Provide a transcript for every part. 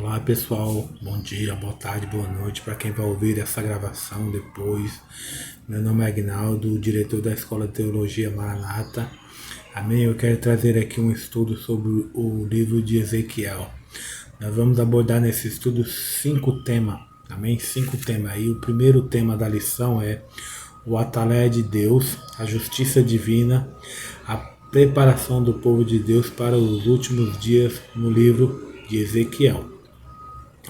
Olá pessoal, bom dia, boa tarde, boa noite para quem vai ouvir essa gravação depois. Meu nome é Agnaldo, diretor da Escola de Teologia Maranata. Amém? Eu quero trazer aqui um estudo sobre o livro de Ezequiel. Nós vamos abordar nesse estudo 5 temas, amém? 5 temas. E o primeiro tema da lição é o atalaia de Deus, a justiça divina, a preparação do povo de Deus para os últimos dias no livro de Ezequiel.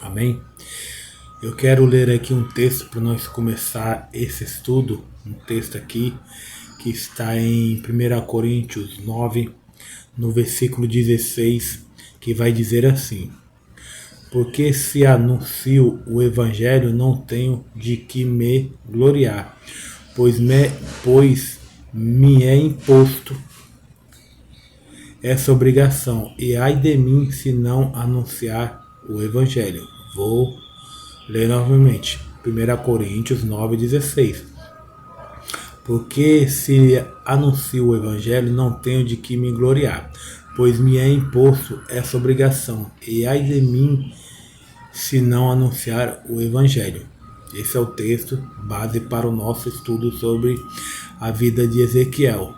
Amém? Eu quero ler aqui um texto para nós começar esse estudo, um texto aqui que está em 1 Coríntios 9, no versículo 16, que vai dizer assim: porque se anuncio o evangelho, não tenho de que me gloriar, pois me é imposto essa obrigação, e ai de mim se não anunciar o evangelho. Vou ler novamente. 1 Coríntios 9,16. Porque se anuncio o evangelho, não tenho de que me gloriar, pois me é imposto essa obrigação, e ai de mim se não anunciar o evangelho. Esse é o texto base para o nosso estudo sobre a vida de Ezequiel.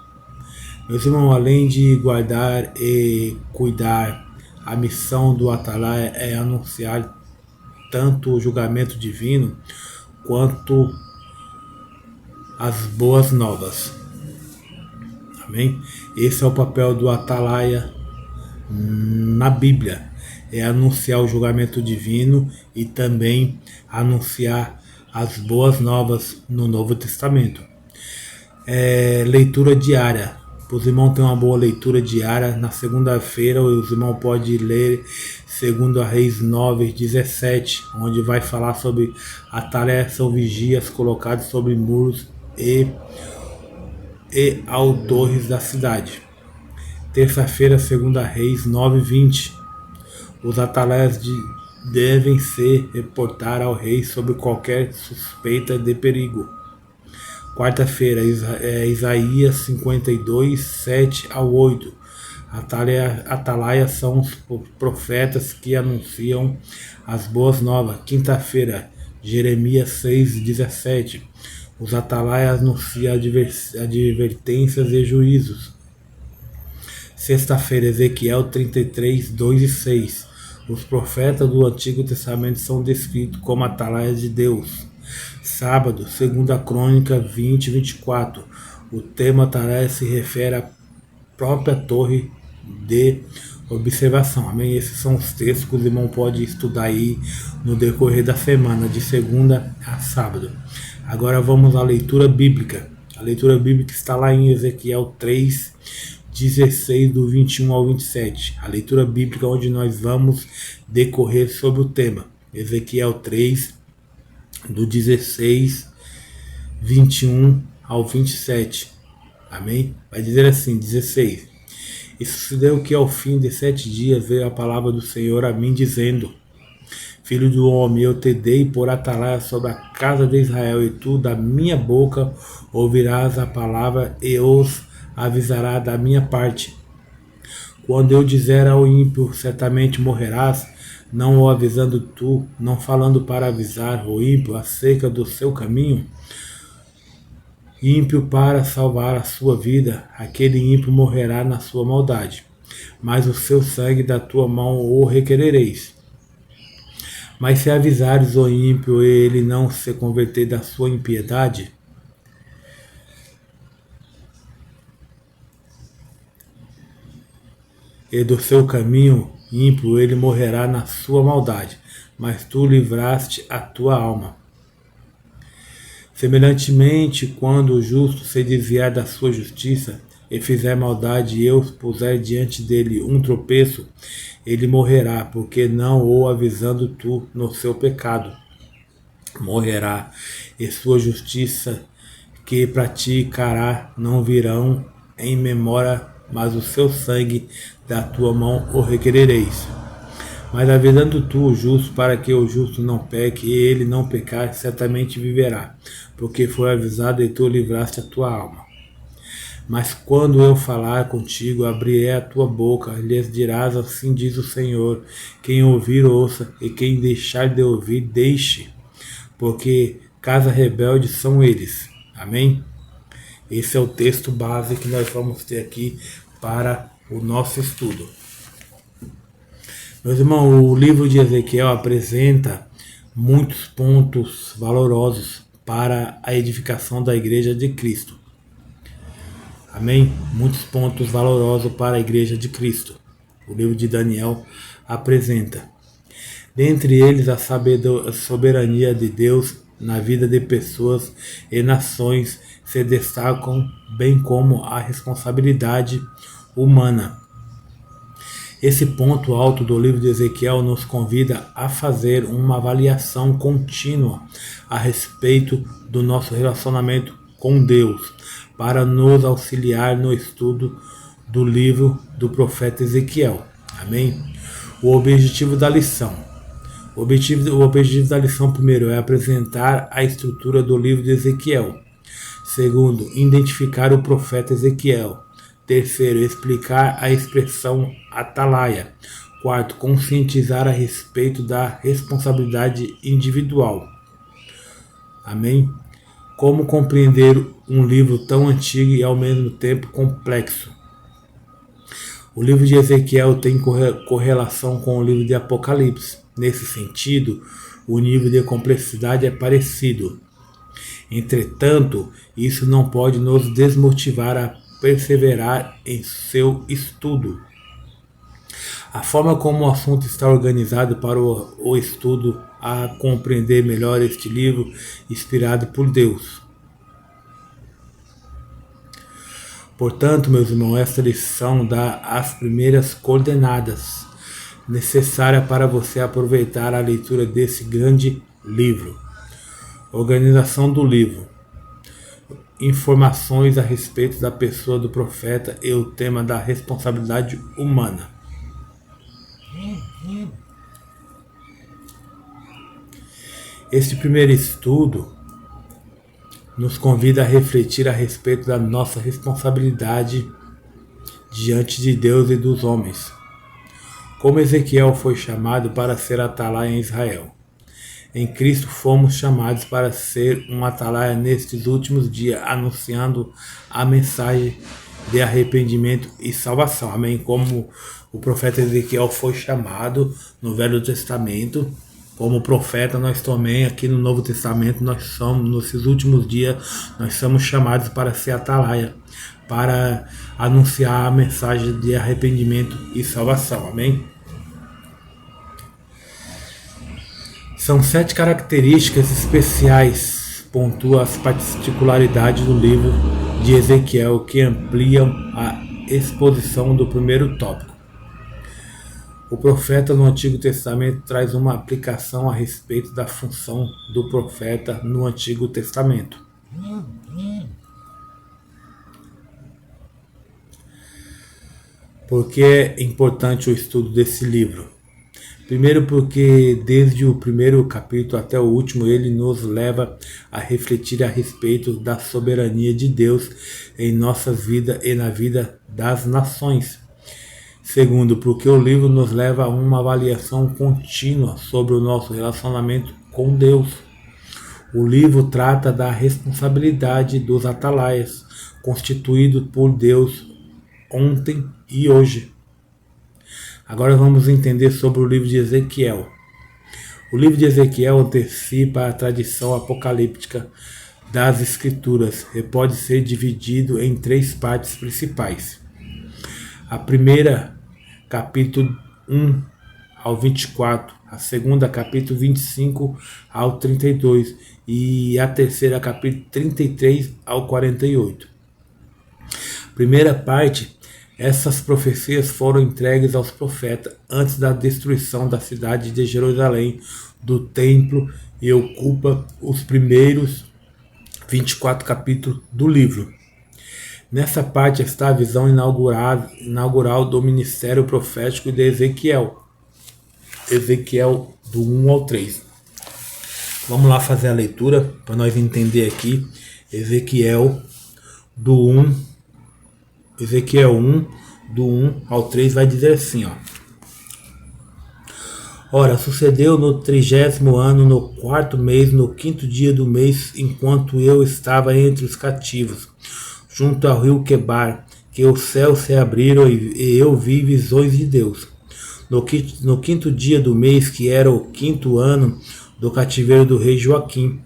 Meus irmãos, além de guardar e cuidar, a missão do atalaia é anunciar tanto o julgamento divino quanto as boas novas. Amém? Esse é o papel do atalaia na Bíblia. É anunciar o julgamento divino e também anunciar as boas novas no Novo Testamento. Leitura diária. Os irmãos têm uma boa leitura diária. Na segunda-feira os irmãos podem ler 2 Reis 9:17, onde vai falar sobre atalaia são vigias colocados sobre muros e ao torres da cidade. Terça-feira, 2 Reis 9:20. Os atalaias devem se reportar ao rei sobre qualquer suspeita de perigo. Quarta-feira, Isaías 52, 7 ao 8. Atalaia são os profetas que anunciam as boas novas. Quinta-feira, Jeremias 6, 17. Os atalaias anunciam advertências e juízos. Sexta-feira, Ezequiel 33, 2 e 6. Os profetas do Antigo Testamento são descritos como atalaias de Deus. Sábado, 2 Crônica 20, 24. O tema atalaia se refere à própria torre de observação. Amém? Esses são os textos que o irmão pode estudar aí no decorrer da semana, de segunda a sábado. Agora vamos à leitura bíblica. A leitura bíblica está lá em Ezequiel 3, 16, do 21 ao 27. A leitura bíblica onde nós vamos decorrer sobre o tema. Ezequiel 3, do 16, 21 ao 27. Amém? Vai dizer assim, 16. E sucedeu que ao fim de 7 dias veio a palavra do Senhor a mim, dizendo: Filho do homem, eu te dei por atalaia sobre a casa de Israel, e tu da minha boca ouvirás a palavra e os avisará da minha parte. Quando eu dizer ao ímpio, certamente morrerás, não o avisando tu, não falando para avisar o ímpio acerca do seu caminho, ímpio para salvar a sua vida, aquele ímpio morrerá na sua maldade, mas o seu sangue da tua mão o requerereis. Mas se avisares o ímpio e ele não se converter da sua impiedade, e do seu caminho ímpio, ele morrerá na sua maldade, mas tu livraste a tua alma. Semelhantemente, quando o justo se desviar da sua justiça e fizer maldade, e eu puser diante dele um tropeço, ele morrerá, porque não o avisando tu no seu pecado. Morrerá, e sua justiça que praticará não virão em memória, mas o seu sangue da tua mão o requerereis. Mas avisando tu o justo, para que o justo não peque, e ele não pecar, certamente viverá, porque foi avisado e tu livraste a tua alma. Mas quando eu falar contigo, abrirei a tua boca, lhes dirás, assim diz o Senhor, quem ouvir, ouça, e quem deixar de ouvir, deixe, porque casa rebelde são eles. Amém? Esse é o texto base que nós vamos ter aqui para o nosso estudo. Meus irmãos, o livro de Ezequiel apresenta muitos pontos valorosos para a edificação da Igreja de Cristo. Amém? Muitos pontos valorosos para a Igreja de Cristo. O livro de Daniel apresenta. Dentre eles, a soberania de Deus na vida de pessoas e nações se destacam, bem como a responsabilidade humana. Esse ponto alto do livro de Ezequiel nos convida a fazer uma avaliação contínua a respeito do nosso relacionamento com Deus, para nos auxiliar no estudo do livro do profeta Ezequiel. Amém? O objetivo da lição. O objetivo da lição, primeiro, é apresentar a estrutura do livro de Ezequiel. Segundo, identificar o profeta Ezequiel. Terceiro, explicar a expressão atalaia. Quarto, conscientizar a respeito da responsabilidade individual. Amém? Como compreender um livro tão antigo e ao mesmo tempo complexo? O livro de Ezequiel tem correlação com o livro de Apocalipse. Nesse sentido, o nível de complexidade é parecido. Entretanto, isso não pode nos desmotivar a perseverar em seu estudo. A forma como o assunto está organizado para o estudo a compreender melhor este livro inspirado por Deus. Portanto, meus irmãos, esta lição dá as primeiras coordenadas necessárias para você aproveitar a leitura desse grande livro. Organização do livro. Informações a respeito da pessoa do profeta e o tema da responsabilidade humana. Este primeiro estudo nos convida a refletir a respeito da nossa responsabilidade diante de Deus e dos homens. Como Ezequiel foi chamado para ser atalaia em Israel, em Cristo fomos chamados para ser um atalaia nestes últimos dias, anunciando a mensagem de arrependimento e salvação. Amém? Como o profeta Ezequiel foi chamado no Velho Testamento, como profeta, nós também aqui no Novo Testamento, nós somos, nesses últimos dias, nós somos chamados para ser atalaia, para anunciar a mensagem de arrependimento e salvação. Amém? São 7 características especiais, pontua as particularidades do livro de Ezequiel, que ampliam a exposição do primeiro tópico. O profeta no Antigo Testamento traz uma aplicação a respeito da função do profeta no Antigo Testamento. Por que é importante o estudo desse livro? Primeiro, porque desde o primeiro capítulo até o último, ele nos leva a refletir a respeito da soberania de Deus em nossa vida e na vida das nações. Segundo, porque o livro nos leva a uma avaliação contínua sobre o nosso relacionamento com Deus. O livro trata da responsabilidade dos atalaias, constituídos por Deus ontem e hoje. Agora vamos entender sobre o livro de Ezequiel. O livro de Ezequiel antecipa a tradição apocalíptica das Escrituras e pode ser dividido em 3 partes principais. A primeira, capítulo 1 ao 24, a segunda, capítulo 25 ao 32 e a terceira, capítulo 33 ao 48. Primeira parte, essas profecias foram entregues aos profetas antes da destruição da cidade de Jerusalém, do templo, e ocupa os primeiros 24 capítulos do livro. Nessa parte está a visão inaugural do ministério profético de Ezequiel. Ezequiel do 1 ao 3. Vamos lá fazer a leitura para nós entender aqui. Ezequiel do 1 Ezequiel 1, do 1 ao 3, vai dizer assim, ó. Ora, sucedeu no 30º ano, no 4º mês, no 5º dia do mês, enquanto eu estava entre os cativos, junto ao rio Quebar, que os céus se abriram e eu vi visões de Deus. No 5º dia do mês, que era o 5º ano do cativeiro do rei Joaquim,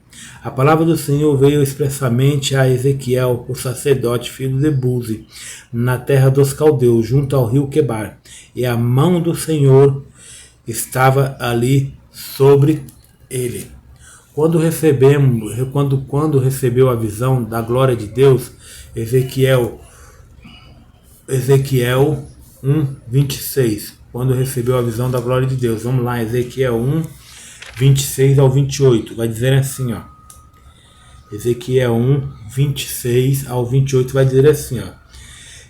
a palavra do Senhor veio expressamente a Ezequiel, o sacerdote, filho de Buzi, na terra dos caldeus, junto ao rio Quebar, e a mão do Senhor estava ali sobre ele. Quando recebeu a visão da glória de Deus, Ezequiel 1, 26. Quando recebeu a visão da glória de Deus. Vamos lá, Ezequiel 1, 26 ao 28. Vai dizer assim, ó. Ezequiel 1, 26 ao 28 vai dizer assim, ó.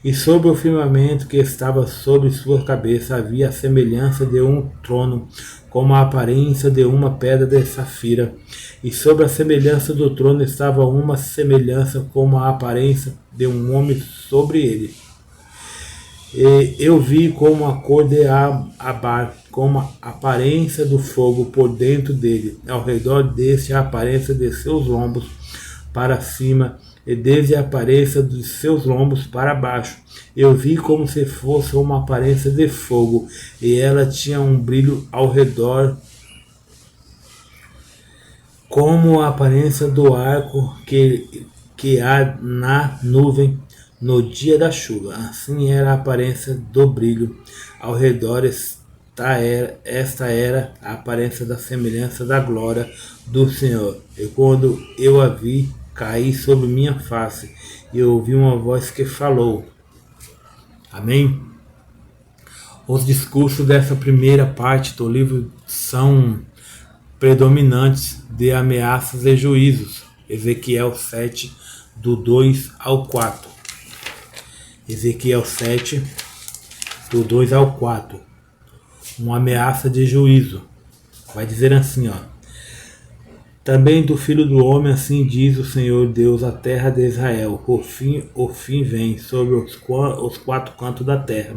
E sobre o firmamento que estava sobre sua cabeça havia a semelhança de um trono, como a aparência de uma pedra de safira. E sobre a semelhança do trono estava uma semelhança como a aparência de um homem sobre ele. E eu vi como a cor de Abar, como a aparência do fogo por dentro dele, ao redor deste a aparência de seus lombos para cima, e desde a aparência dos seus lombos para baixo. Eu vi como se fosse uma aparência de fogo, e ela tinha um brilho ao redor, como a aparência do arco que há na nuvem no dia da chuva. Assim era a aparência do brilho ao redor. Esta era a aparência da semelhança da glória do Senhor. E quando eu a vi, caí sobre minha face, e eu ouvi uma voz que falou. Amém? Os discursos dessa primeira parte do livro são predominantes de ameaças e juízos. Ezequiel 7, do 2 ao 4. Ezequiel 7, do 2 ao 4. Uma ameaça de juízo. Vai dizer assim, ó. Também do filho do homem, assim diz o Senhor Deus, a terra de Israel. O fim vem sobre os 4 cantos da terra.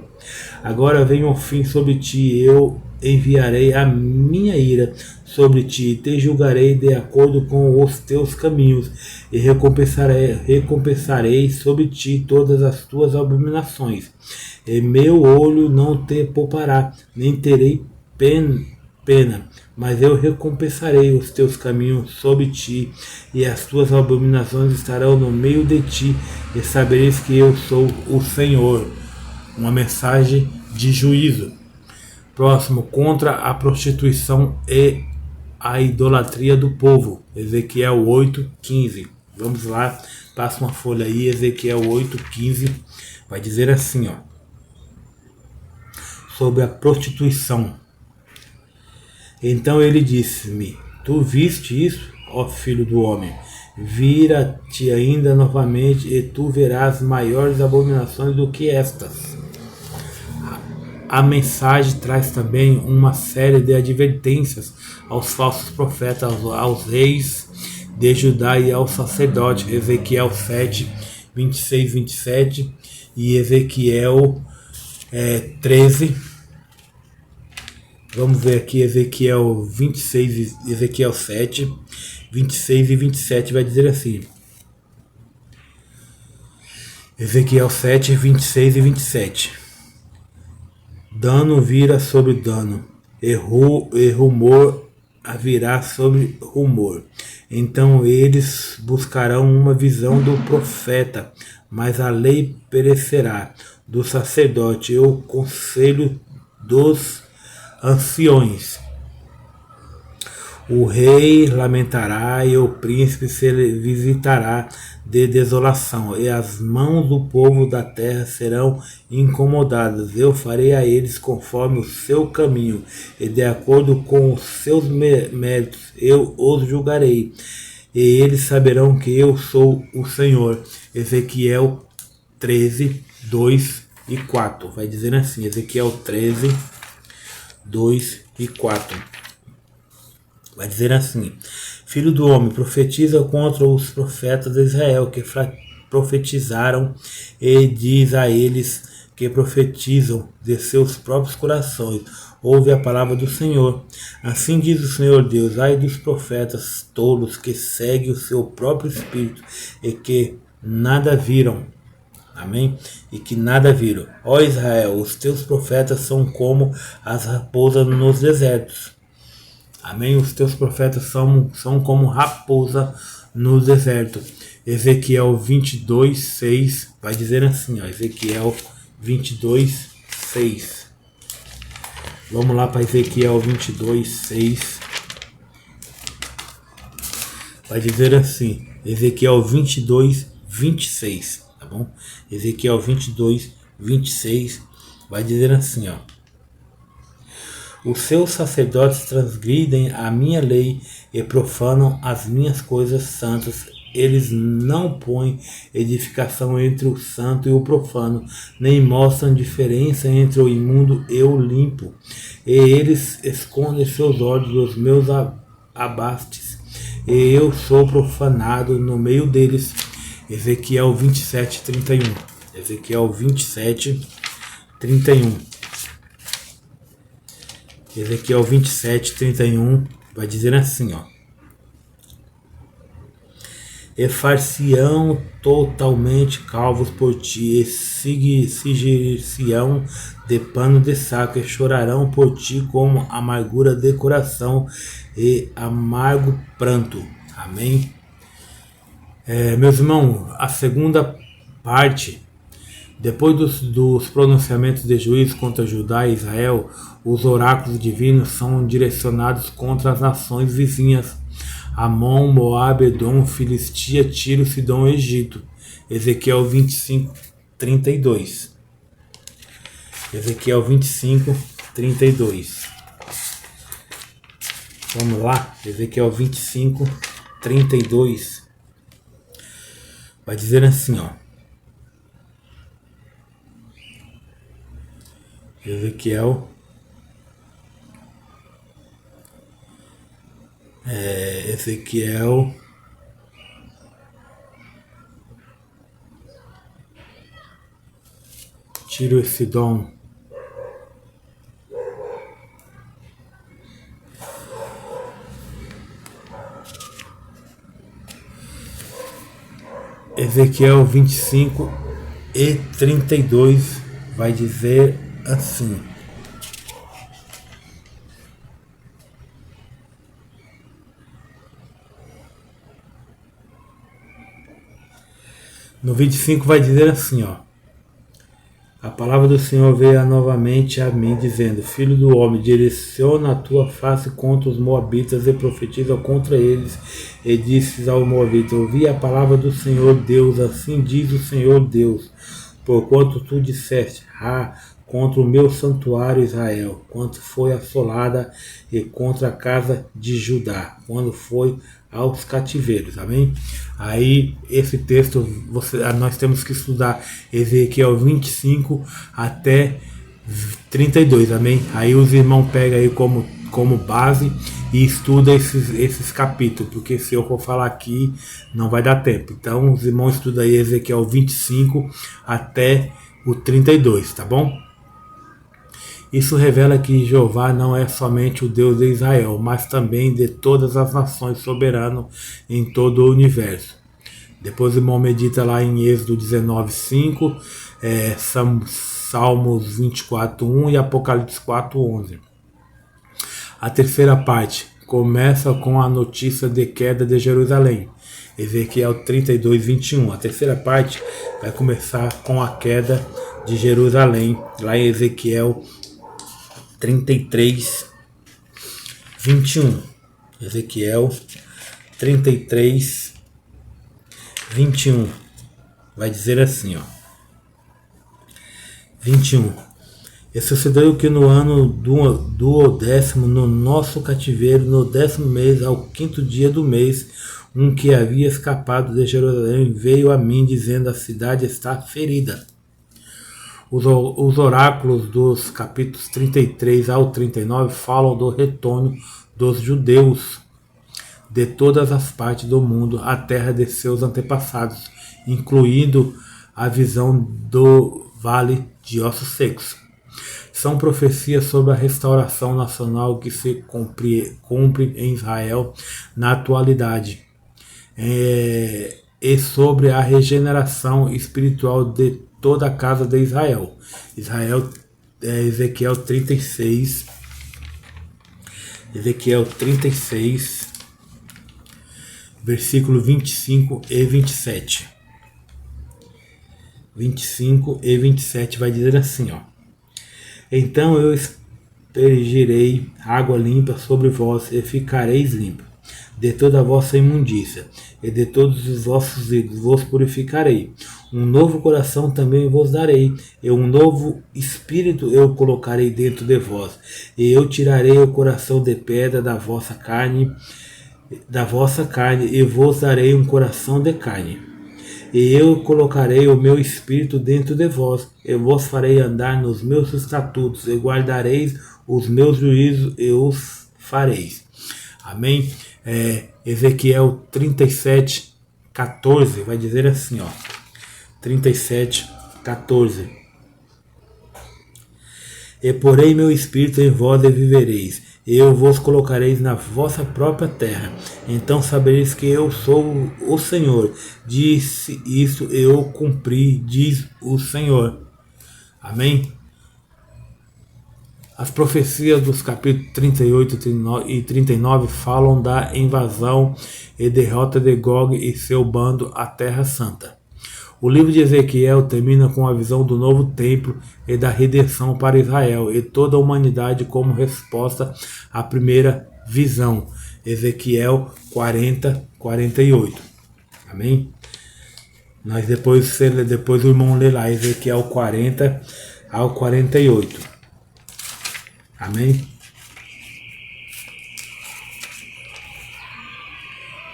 Agora vem o fim sobre ti, eu enviarei a minha ira sobre ti, e te julgarei de acordo com os teus caminhos, e recompensarei sobre ti todas as tuas abominações. E meu olho não te poupará, nem terei pena, mas eu recompensarei os teus caminhos sobre ti, e as tuas abominações estarão no meio de ti, e sabereis que eu sou o Senhor. Uma mensagem de juízo. Próximo, contra a prostituição e a idolatria do povo. Ezequiel 8, 15. Vamos lá, passa uma folha aí, Ezequiel 8, 15. Vai dizer assim, ó. Sobre a prostituição. Então ele disse-me, tu viste isso, ó filho do homem? Vira-te ainda novamente, e tu verás maiores abominações do que estas. A mensagem traz também uma série de advertências aos falsos profetas, aos reis de Judá e aos sacerdotes. Ezequiel 7, 26, 27 e Ezequiel 13. Vamos ver aqui Ezequiel 26 e Ezequiel 7, 26 e 27 vai dizer assim. Ezequiel 7, 26 e 27. Dano vira sobre dano, e rumor virá sobre rumor. Então eles buscarão uma visão do profeta, mas a lei perecerá, do sacerdote e o conselho dos anciões. O rei lamentará e o príncipe se visitará de desolação, e as mãos do povo da terra serão incomodadas. Eu farei a eles conforme o seu caminho, e de acordo com os seus méritos eu os julgarei, e eles saberão que eu sou o Senhor. Ezequiel 13, 2 e 4. Vai dizer assim, Ezequiel 13, 2 e 4. Vai dizer assim: Filho do homem, profetiza contra os profetas de Israel, profetizaram, e diz a eles que profetizam de seus próprios corações: ouve a palavra do Senhor. Assim diz o Senhor Deus: ai dos profetas tolos que seguem o seu próprio espírito e que nada viram. Amém? E que nada viram. Ó Israel, os teus profetas são como as raposas nos desertos. Amém? Os teus profetas são como raposa no deserto. Ezequiel 22:6 vai dizer assim, ó, Ezequiel 22:6. Vamos lá para Ezequiel 22:6. Vai dizer assim, Ezequiel 22:26, tá bom? Ezequiel 22:26 vai dizer assim, ó: os seus sacerdotes transgridem a minha lei e profanam as minhas coisas santas. Eles não põem edificação entre o santo e o profano, nem mostram diferença entre o imundo e o limpo. E eles escondem seus olhos dos meus abastes, e eu sou profanado no meio deles. Ezequiel 27:31. Ezequiel 27:31. Ezequiel 27:31 vai dizer assim, ó: e far-se-ão totalmente calvos por ti, e cingir-se-ão de pano de saco, e chorarão por ti com amargura de coração e amargo pranto. Amém? Meus irmãos, a segunda parte, depois dos pronunciamentos de juízo contra Judá e Israel, os oráculos divinos são direcionados contra as nações vizinhas: Amon, Moabe, Edom, Filistia, Tiro, Sidom e Egito. Ezequiel 25:32. Ezequiel 25:32. Vamos lá, Ezequiel 25:32. Vai dizer assim, ó: Ezequiel Tiro e Sidom. Ezequiel 25:32 vai dizer assim: no 25 vai dizer assim, ó: a palavra do Senhor veio novamente a mim, dizendo: filho do homem, direciona a tua face contra os moabitas e profetiza contra eles. E disse ao moabita: ouvi a palavra do Senhor Deus, assim diz o Senhor Deus, porquanto tu disseste: contra o meu santuário Israel, quanto foi assolada, e contra a casa de Judá, quando foi aos cativeiros. Amém? Aí esse texto nós temos que estudar Ezequiel 25 até 32. Amém? Aí os irmãos pegam aí como base e estuda esses capítulos, porque se eu for falar aqui não vai dar tempo. Então os irmãos estudam aí Ezequiel 25 até o 32, tá bom? Isso revela que Jeová não é somente o Deus de Israel, mas também de todas as nações, soberano em todo o universo. Depois o irmão medita lá em Êxodo 19:5, Salmos 24:1 e Apocalipse 4:11. A terceira parte começa com a notícia de queda de Jerusalém, Ezequiel 32:21. A terceira parte vai começar com a queda de Jerusalém, lá em Ezequiel 33:21. Ezequiel 33:21 vai dizer assim, ó: 21. E sucedeu que no ano do 10º, no nosso cativeiro, no 10º mês, ao 5º dia do mês, um que havia escapado de Jerusalém veio a mim, dizendo: a cidade está ferida. Os oráculos dos capítulos 33 ao 39 falam do retorno dos judeus de todas as partes do mundo à terra de seus antepassados, incluindo a visão do Vale de Ossos Secos. São profecias sobre a restauração nacional que se cumpre em Israel na atualidade, e sobre a regeneração espiritual de toda a casa de Israel. Ezequiel 36, versículo 25 e 27. 25 e 27 vai dizer assim, ó. Então eu aspergirei água limpa sobre vós e ficareis limpos de toda a vossa imundícia e de todos os vossos ídolos vos purificarei. Um novo coração também vos darei, e um novo espírito eu colocarei dentro de vós, e eu tirarei o coração de pedra da vossa carne, e vos darei um coração de carne. E eu colocarei o meu espírito dentro de vós, e vos farei andar nos meus estatutos, e guardareis os meus juízos e os fareis. Amém? Ezequiel 37, 14 vai dizer assim, ó. 37, 14. E porei meu espírito em vós e vivereis, e eu vos colocareis na vossa própria terra. Então sabereis que eu sou o Senhor. Disse isso, eu cumpri, diz o Senhor. Amém? As profecias dos capítulos 38 e 39 falam da invasão e derrota de Gog e seu bando à Terra Santa. O livro de Ezequiel termina com a visão do novo templo e da redenção para Israel e toda a humanidade como resposta à primeira visão. Ezequiel 40, 48. Amém? Nós depois o irmão lê lá Ezequiel 40 ao 48. Amém?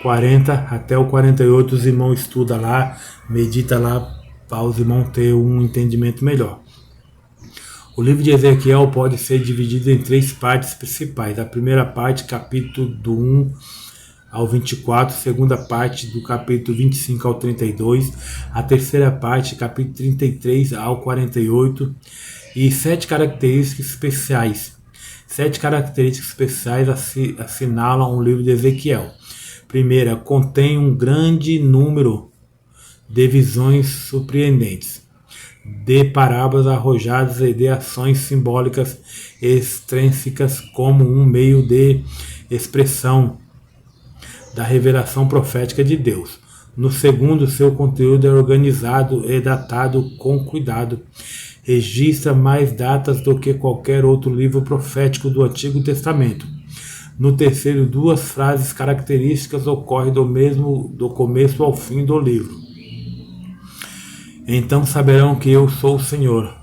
40 até o 48 os irmãos estudam lá, medita lá, para os irmãos terem um entendimento melhor. O livro de Ezequiel pode ser dividido em 3 partes principais. A primeira parte, capítulo do 1 ao 24, segunda parte do capítulo 25 ao 32, a terceira parte, capítulo 33 ao 48, e 7 características especiais. 7 características especiais assinalam o livro de Ezequiel. Primeira, contém um grande número de visões surpreendentes, de parábolas arrojadas e de ações simbólicas extrínsecas como um meio de expressão da revelação profética de Deus. No segundo, seu conteúdo é organizado e datado com cuidado. Registra mais datas do que qualquer outro livro profético do Antigo Testamento. No terceiro, 2 frases características ocorrem do começo ao fim do livro. Então saberão que eu sou o Senhor.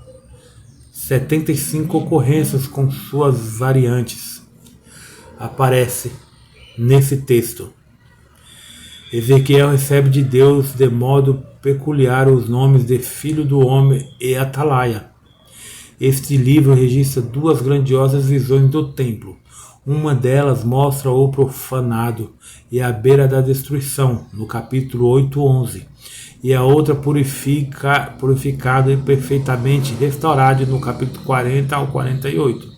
75 ocorrências com suas variantes aparece nesse texto. Ezequiel recebe de Deus de modo peculiar os nomes de Filho do Homem e Atalaia. Este livro registra 2 grandiosas visões do templo. Uma delas mostra o profanado e a beira da destruição, no capítulo 8:11, e a outra purificado e perfeitamente restaurado, no capítulo 40 ao 48.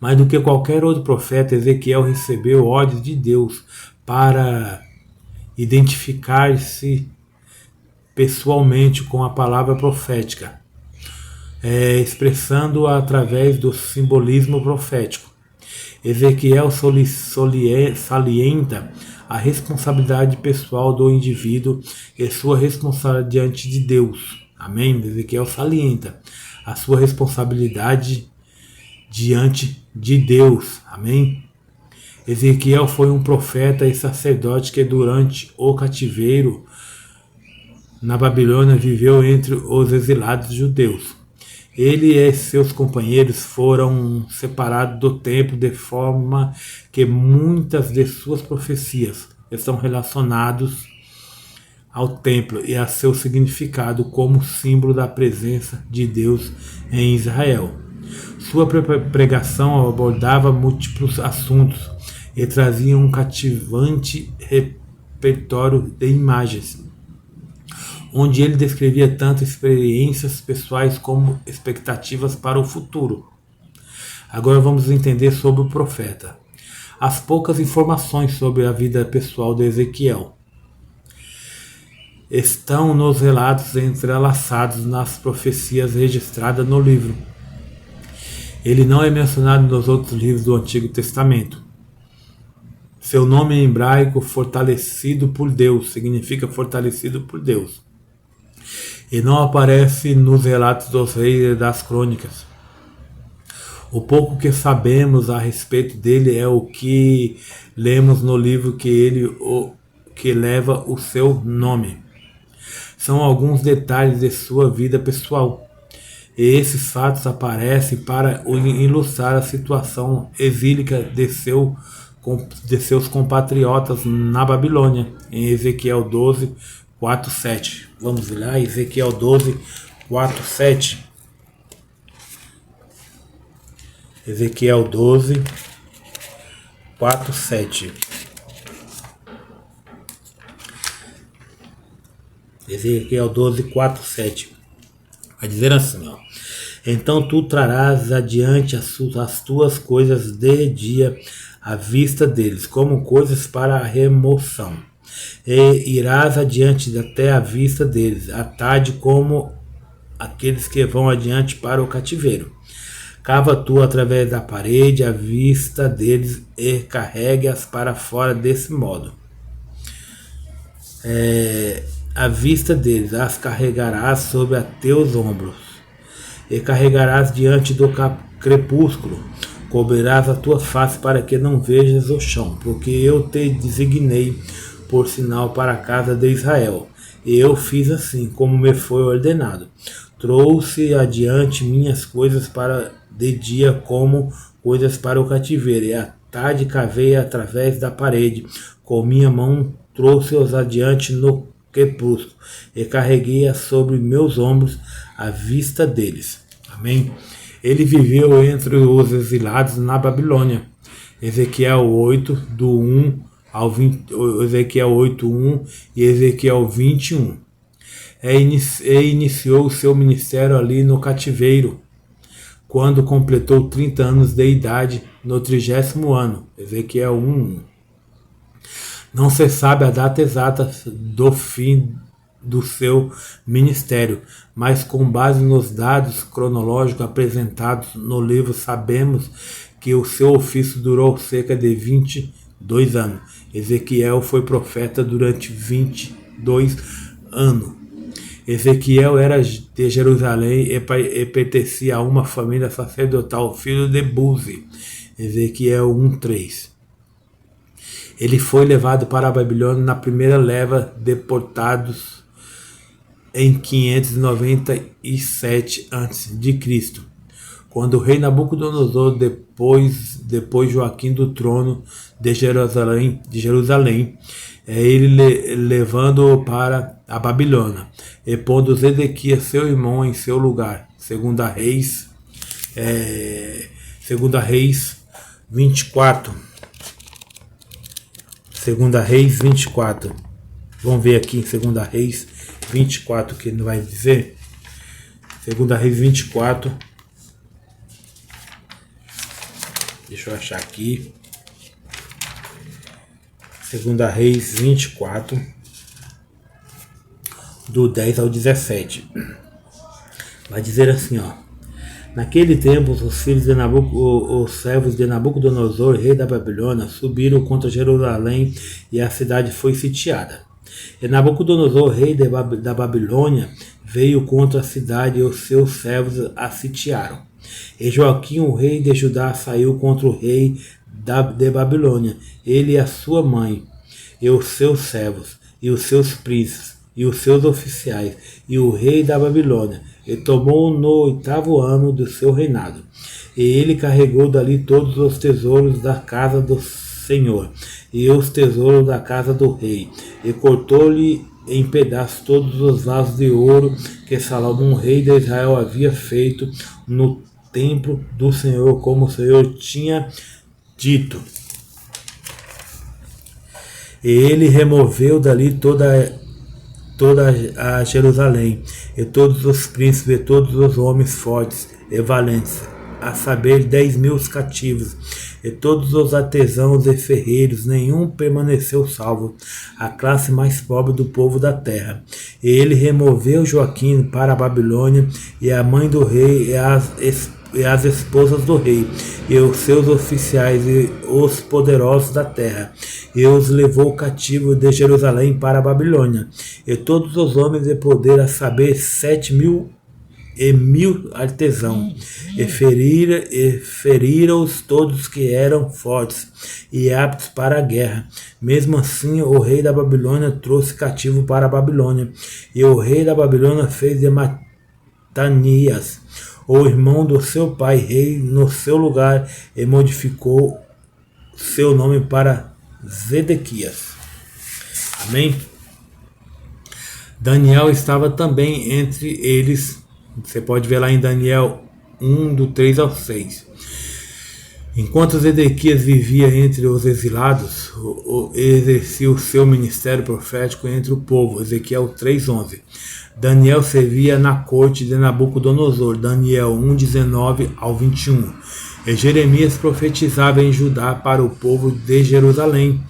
Mais do que qualquer outro profeta, Ezequiel recebeu ordens de Deus para identificar-se pessoalmente com a palavra profética, expressando-a através do simbolismo profético. Ezequiel salienta a responsabilidade pessoal do indivíduo e sua responsabilidade diante de Deus. Amém? Ezequiel salienta a sua responsabilidade diante de Deus. Amém? Ezequiel foi um profeta e sacerdote que durante o cativeiro na Babilônia viveu entre os exilados judeus. Ele e seus companheiros foram separados do templo de forma que muitas de suas profecias estão relacionadas ao templo e a seu significado como símbolo da presença de Deus em Israel. Sua pregação abordava múltiplos assuntos e trazia um cativante repertório de imagens. onde ele descrevia tanto experiências pessoais como expectativas para o futuro. Agora vamos entender sobre o profeta. As poucas informações sobre a vida pessoal de Ezequiel estão nos relatos entrelaçados nas profecias registradas no livro. Ele não é mencionado nos outros livros do Antigo Testamento. Seu nome em hebraico, fortalecido por Deus, significa fortalecido por Deus. E não aparece nos relatos dos reis e das crônicas. O pouco que sabemos a respeito dele é o que lemos no livro que leva o seu nome. São alguns detalhes de sua vida pessoal. E esses fatos aparecem para ilustrar a situação exílica de seus compatriotas na Babilônia, em Ezequiel 12, 4, 7. Vamos lá, Ezequiel 12, 4, 7. Ezequiel 12, 4, 7. Ezequiel 12, 4, 7. Vai dizer assim, ó. Então tu trarás adiante as tuas coisas de dia à vista deles, como coisas para a remoção. E irás adiante até a vista deles, à tarde como aqueles que vão adiante para o cativeiro. Cava tu através da parede à vista deles e carregue-as para fora desse modo. À vista deles as carregarás sobre a teus ombros, e carregarás diante do crepúsculo, cobrirás a tua face para que não vejas o chão, porque eu te designei por sinal para a casa de Israel, e eu fiz assim, como me foi ordenado. Trouxe adiante minhas coisas para de dia como coisas para o cativeiro, e à tarde cavei através da parede, com minha mão trouxe-os adiante no crepúsculo, e carreguei-a sobre meus ombros à vista deles. Amém? Ele viveu entre os exilados na Babilônia. Ezequiel 8, do 1 ao 20, Ezequiel 8, 1 e Ezequiel 21. Iniciou o seu ministério ali no cativeiro, quando completou 30 anos de idade, no 30º ano. Ezequiel 1. Não se sabe a data exata do fim do seu ministério, mas com base nos dados cronológicos apresentados no livro, sabemos que o seu ofício durou cerca de 22 anos. Ezequiel foi profeta durante 22 anos. Ezequiel era de Jerusalém e pertencia a uma família sacerdotal, filho de Buzi. Ezequiel 1:3. Ele foi levado para a Babilônia na primeira leva, deportados em 597 a.C., quando o rei Nabucodonosor depois Joaquim do trono de Jerusalém, ele levando-o para a Babilônia, e pondo Zedequias seu irmão em seu lugar. Segunda Reis 24. Segunda Reis 24. Vamos ver aqui em Segunda Reis 24 o que ele vai dizer. Segunda Reis 24. Deixa eu achar aqui. Segunda Reis 24, do 10 ao 17. Vai dizer assim, ó. Naquele tempo, os filhos de os servos de Nabucodonosor, rei da Babilônia, subiram contra Jerusalém e a cidade foi sitiada. E Nabucodonosor, rei da Babilônia, veio contra a cidade e os seus servos a sitiaram. E Joaquim, o rei de Judá, saiu contra o rei de Babilônia, ele e a sua mãe, e os seus servos, e os seus príncipes, e os seus oficiais, e o rei da Babilônia, e tomou no 8º ano do seu reinado. E ele carregou dali todos os tesouros da casa do Senhor, e os tesouros da casa do rei, e cortou-lhe em pedaços todos os vasos de ouro que Salomão, rei de Israel, havia feito no templo do Senhor, como o Senhor tinha dito. E ele removeu dali toda a Jerusalém, e todos os príncipes, e todos os homens fortes e valentes, a saber 10.000 cativos, e todos os artesãos e ferreiros, nenhum permaneceu salvo, a classe mais pobre do povo da terra. E ele removeu Joaquim para a Babilônia, e a mãe do rei, e as esposas do rei, e os seus oficiais, e os poderosos da terra, e os levou cativo de Jerusalém para a Babilônia, e todos os homens de poder, a saber 7.000 artesãos, e feriram-os todos que eram fortes e aptos para a guerra. Mesmo assim, o rei da Babilônia trouxe cativo para a Babilônia, e o rei da Babilônia fez de Matanias, o irmão do seu pai, rei no seu lugar, e modificou seu nome para Zedequias. Amém? Daniel estava também entre eles. Você pode ver lá em Daniel 1, do 3 ao 6. Enquanto Zedequias vivia entre os exilados, exercia o seu ministério profético entre o povo. Ezequiel 3:11. Daniel servia na corte de Nabucodonosor. Daniel 1:19 ao 21. E Jeremias profetizava em Judá para o povo de Jerusalém.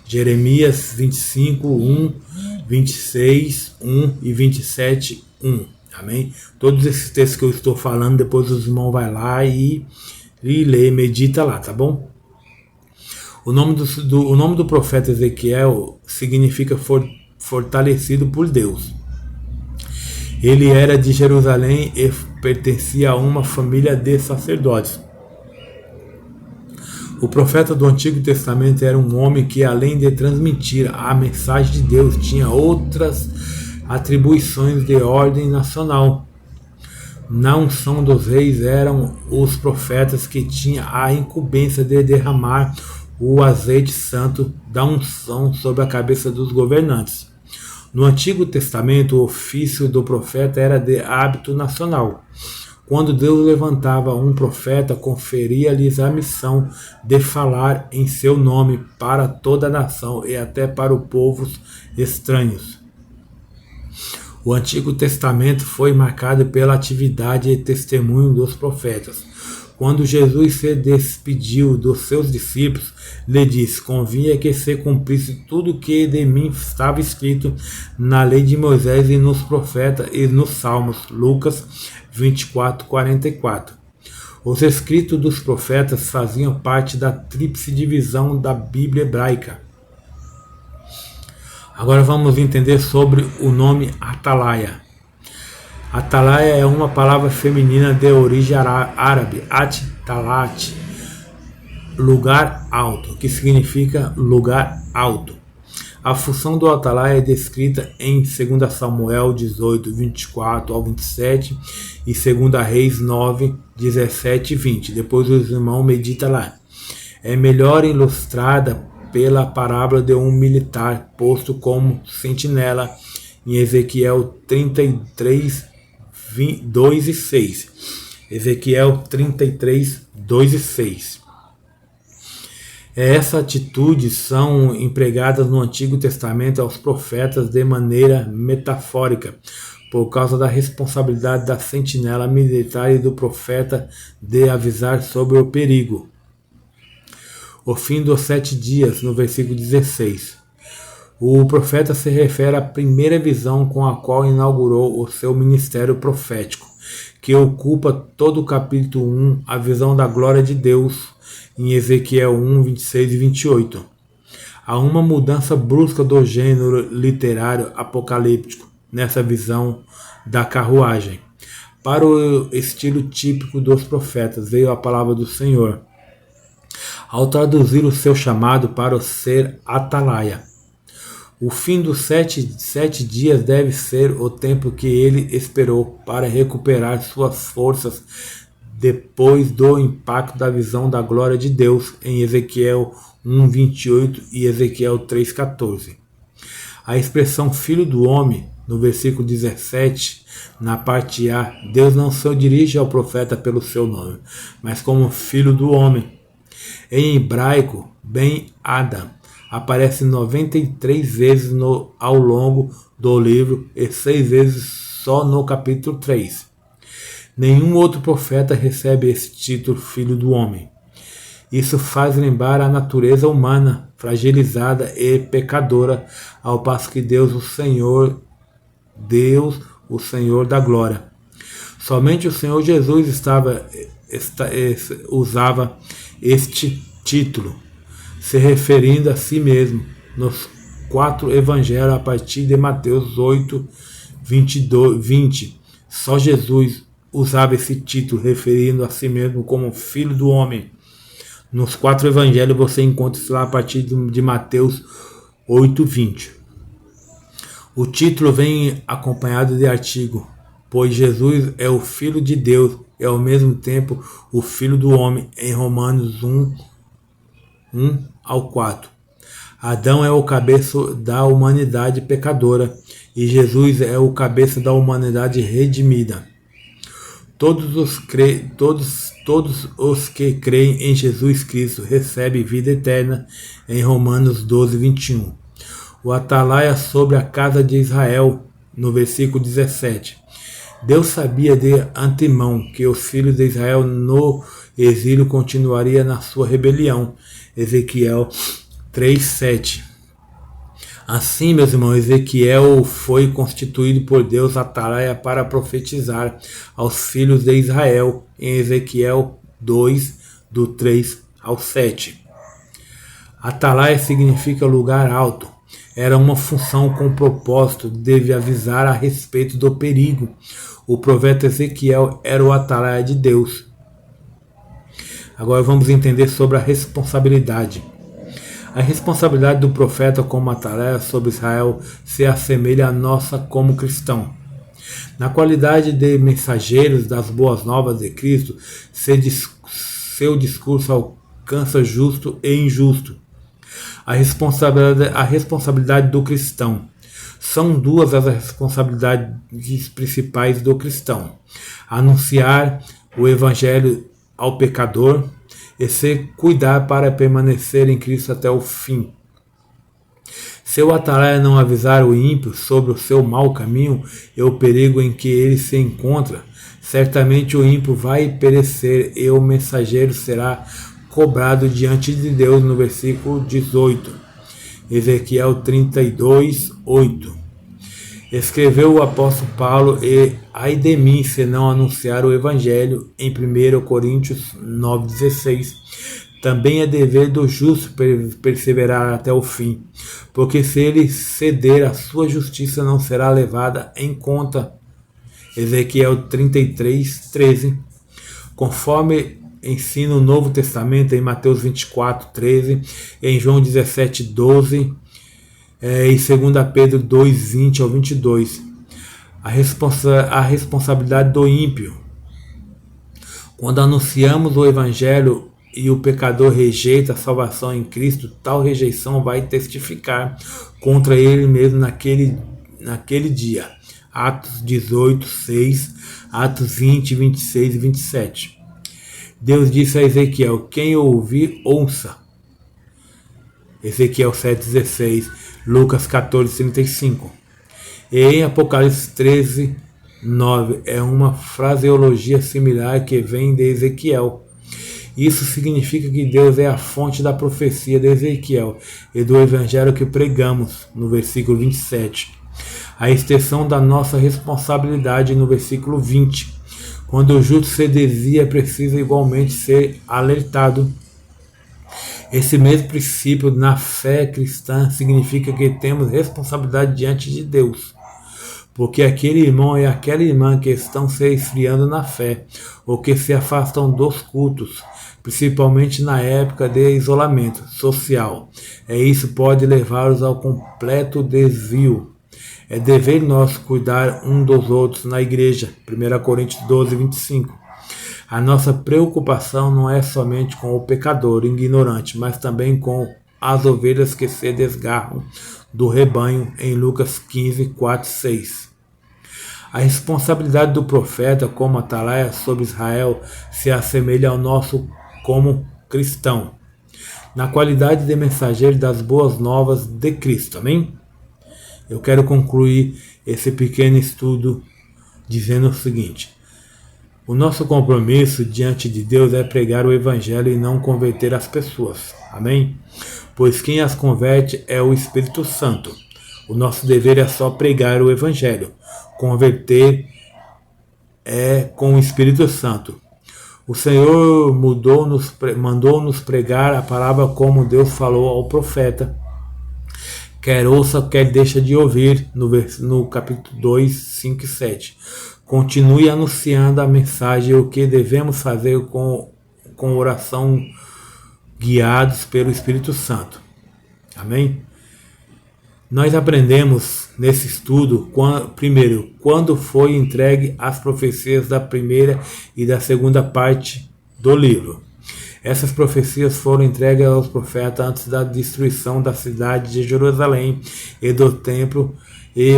Jeremias 25:1, 26:1 e 27:1. Amém? Todos esses textos que eu estou falando, depois os irmãos vai lá e lê, medita lá, tá bom? O nome do profeta Ezequiel significa fortalecido por Deus. Ele era de Jerusalém e pertencia a uma família de sacerdotes. O profeta do Antigo Testamento era um homem que, além de transmitir a mensagem de Deus, tinha outras atribuições de ordem nacional. Na unção dos reis eram os profetas que tinham a incumbência de derramar o azeite santo da unção sobre a cabeça dos governantes. No Antigo Testamento, o ofício do profeta era de hábito nacional. Quando Deus levantava um profeta, conferia-lhes a missão de falar em seu nome para toda a nação e até para os povos estranhos. O Antigo Testamento foi marcado pela atividade e testemunho dos profetas. Quando Jesus se despediu dos seus discípulos, lhe disse: convinha que se cumprisse tudo o que de mim estava escrito na lei de Moisés e nos profetas e nos salmos. Lucas 24:44. Os escritos dos profetas faziam parte da tríplice divisão da Bíblia hebraica. Agora vamos entender sobre o nome Atalaia. Atalaia é uma palavra feminina de origem árabe, at-talat, lugar alto, que significa lugar alto. A função do Atalaia é descrita em 2 Samuel 18, 24 ao 27 e 2 Reis 9, 17 e 20. Depois os irmãos meditam lá. É melhor ilustrada pela parábola de um militar posto como sentinela em Ezequiel 33, 2 e 6. Ezequiel 33, 2 e 6. Essas atitudes são empregadas no Antigo Testamento aos profetas de maneira metafórica, por causa da responsabilidade da sentinela militar e do profeta de avisar sobre o perigo. O fim dos 7 dias, no versículo 16. O profeta se refere à primeira visão com a qual inaugurou o seu ministério profético, que ocupa todo o capítulo 1, a visão da glória de Deus, em Ezequiel 1, 26 e 28. Há uma mudança brusca do gênero literário apocalíptico nessa visão da carruagem. Para o estilo típico dos profetas, veio a palavra do Senhor, ao traduzir o seu chamado para ser Atalaia. O fim dos 7 dias deve ser o tempo que ele esperou para recuperar suas forças depois do impacto da visão da glória de Deus em Ezequiel 1:28 e Ezequiel 3:14. A expressão filho do homem, no versículo 17, na parte A, Deus não se dirige ao profeta pelo seu nome, mas como filho do homem. Em hebraico, Ben Adam aparece 93 vezes ao longo do livro e 6 vezes só no capítulo 3. Nenhum outro profeta recebe esse título Filho do Homem. Isso faz lembrar a natureza humana, fragilizada e pecadora, ao passo que Deus, o Senhor da glória. Somente o Senhor Jesus usava este título, se referindo a si mesmo, nos 4 evangelhos a partir de Mateus 8, 20. Só Jesus usava esse título, referindo a si mesmo como Filho do Homem. Nos 4 evangelhos você encontra isso lá a partir de Mateus 8, 20. O título vem acompanhado de artigo, pois Jesus é o Filho de Deus e ao mesmo tempo o Filho do Homem, em Romanos 1 ao 4. Adão é o cabeça da humanidade pecadora e Jesus é o cabeça da humanidade redimida. Todos os que creem em Jesus Cristo recebem vida eterna, em Romanos 12, 21. O atalaia sobre a casa de Israel, no versículo 17. Deus sabia de antemão que os filhos de Israel no exílio continuaria na sua rebelião. Ezequiel 3:7. Assim, meus irmãos, Ezequiel foi constituído por Deus atalaia para profetizar aos filhos de Israel, em Ezequiel 2, do 3 ao 7. Atalaia significa lugar alto. Era uma função com propósito de avisar a respeito do perigo. O profeta Ezequiel era o atalaia de Deus. Agora vamos entender sobre a responsabilidade. A responsabilidade do profeta como atalaia sobre Israel se assemelha à nossa como cristão. Na qualidade de mensageiros das boas novas de Cristo, seu discurso alcança justo e injusto. A responsabilidade do cristão. São duas as responsabilidades principais do cristão: anunciar o evangelho ao pecador e se cuidar para permanecer em Cristo até o fim. Se o atalaia não avisar o ímpio sobre o seu mau caminho e o perigo em que ele se encontra, certamente o ímpio vai perecer e o mensageiro será cobrado diante de Deus, no versículo 18. Ezequiel 32, 8. Escreveu o apóstolo Paulo, e ai de mim se não anunciar o evangelho, em 1 Coríntios 9,16. Também é dever do justo perseverar até o fim, porque se ele ceder, a sua justiça não será levada em conta. Ezequiel 33, 13. Conforme ensina o Novo Testamento em Mateus 24, 13, em João 17, 12, e 2 Pedro 2, 20 ao 22. A responsabilidade do ímpio. Quando anunciamos o Evangelho e o pecador rejeita a salvação em Cristo, tal rejeição vai testificar contra ele mesmo naquele dia. Atos 18, 6, Atos 20, 26 e 27. Deus disse a Ezequiel: quem ouvir, ouça. Ezequiel 7,16, Lucas 14, 35. E em Apocalipse 13, 9, é uma fraseologia similar que vem de Ezequiel. Isso significa que Deus é a fonte da profecia de Ezequiel e do evangelho que pregamos, no versículo 27. A extensão da nossa responsabilidade, no versículo 20. Quando o justo se desvia, precisa igualmente ser alertado. Esse mesmo princípio na fé cristã significa que temos responsabilidade diante de Deus, porque aquele irmão e aquela irmã que estão se esfriando na fé, ou que se afastam dos cultos, principalmente na época de isolamento social, isso pode levá-los ao completo desvio. É dever nosso cuidar um dos outros na igreja. 1 Coríntios 12, 25. A nossa preocupação não é somente com o pecador ignorante, mas também com as ovelhas que se desgarram do rebanho, em Lucas 15, 4, 6. A responsabilidade do profeta como atalaia sobre Israel se assemelha ao nosso como cristão, na qualidade de mensageiro das boas novas de Cristo. Amém? eu quero concluir esse pequeno estudo dizendo o seguinte: o nosso compromisso diante de Deus é pregar o Evangelho e não converter as pessoas. Amém? Pois quem as converte é o Espírito Santo. O nosso dever é só pregar o Evangelho. Converter é com o Espírito Santo. O Senhor mandou-nos pregar a palavra como Deus falou ao profeta. Quer ouça, quer deixa de ouvir, no capítulo 2, 5 e 7. Continue anunciando a mensagem, o que devemos fazer com oração, guiados pelo Espírito Santo. Amém? Nós aprendemos nesse estudo, primeiro, quando foi entregue as profecias da primeira e da segunda parte do livro. Essas profecias foram entregues aos profetas antes da destruição da cidade de Jerusalém e do templo, e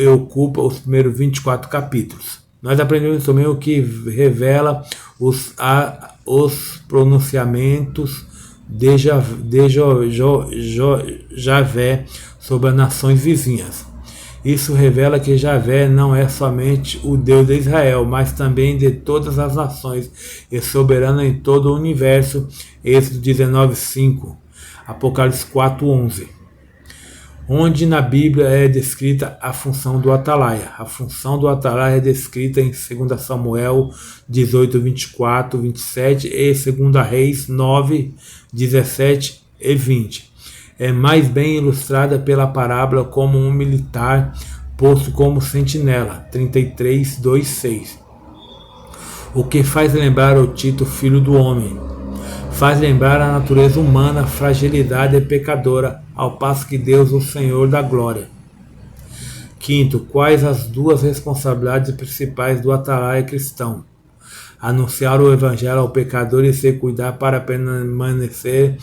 ocupa os primeiros 24 capítulos. Nós aprendemos também o que revela os pronunciamentos de Javé sobre as nações vizinhas. Isso revela que Javé não é somente o Deus de Israel, mas também de todas as nações e soberano em todo o universo. Êxodo 19:5, Apocalipse 4:11. Onde na Bíblia é descrita a função do atalaia. A função do atalaia é descrita em 2 Samuel 18, 24, 27 e 2 Reis 9, 17 e 20. É mais bem ilustrada pela parábola como um militar posto como sentinela, 33, 2, 6. O que faz lembrar o Tito, filho do homem. Faz lembrar a natureza humana, a fragilidade e pecadora, ao passo que Deus, o Senhor da glória. Quinto, quais as duas responsabilidades principais do atalaia cristão? Anunciar o Evangelho ao pecador e se cuidar para permanecer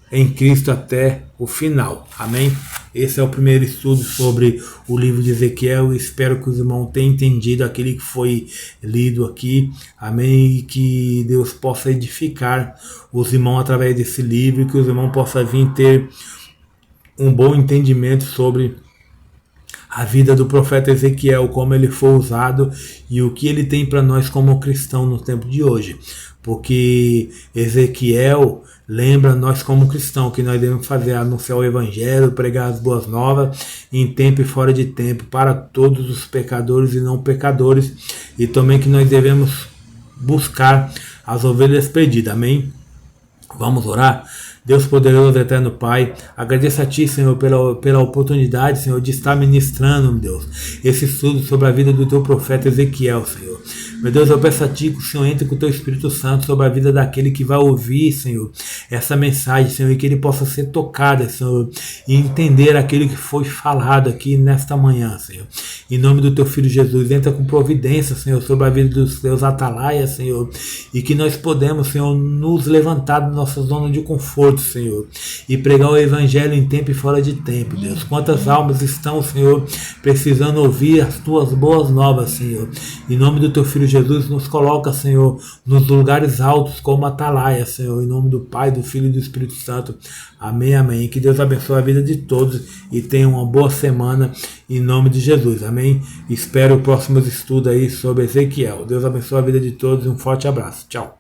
em Cristo até o final. Amém? Esse é o primeiro estudo sobre o livro de Ezequiel. Espero que os irmãos tenham entendido aquilo que foi lido aqui. Amém? E que Deus possa edificar os irmãos através desse livro, e que os irmãos possam vir ter um bom entendimento sobre a vida do profeta Ezequiel, como ele foi usado e o que ele tem para nós como cristão no tempo de hoje. Porque Ezequiel lembra nós como cristão que nós devemos fazer, anunciar o Evangelho, pregar as boas novas em tempo e fora de tempo para todos os pecadores e não pecadores, e também que nós devemos buscar as ovelhas perdidas. Amém? Vamos orar? Deus poderoso, eterno Pai, agradeço a Ti, Senhor, pela oportunidade, Senhor, de estar ministrando, meu Deus, esse estudo sobre a vida do Teu profeta Ezequiel, Senhor. Meu Deus, eu peço a Ti que o Senhor entre com o Teu Espírito Santo sobre a vida daquele que vai ouvir, Senhor, essa mensagem, Senhor, e que ele possa ser tocado, Senhor, e entender aquilo que foi falado aqui nesta manhã, Senhor. Em nome do Teu Filho Jesus, entra com providência, Senhor, sobre a vida dos Teus atalaias, Senhor, e que nós podemos, Senhor, nos levantar da nossa zona de conforto, Senhor, e pregar o Evangelho em tempo e fora de tempo, Deus. Quantas almas estão, Senhor, precisando ouvir as Tuas boas novas, Senhor. Em nome do Teu Filho Jesus, nos coloca, Senhor, nos lugares altos como atalaia, Senhor, em nome do Pai, do Filho e do Espírito Santo. Amém, amém. E que Deus abençoe a vida de todos e tenha uma boa semana em nome de Jesus. Amém. Espero o próximo estudo aí sobre Ezequiel. Deus abençoe a vida de todos e um forte abraço. Tchau.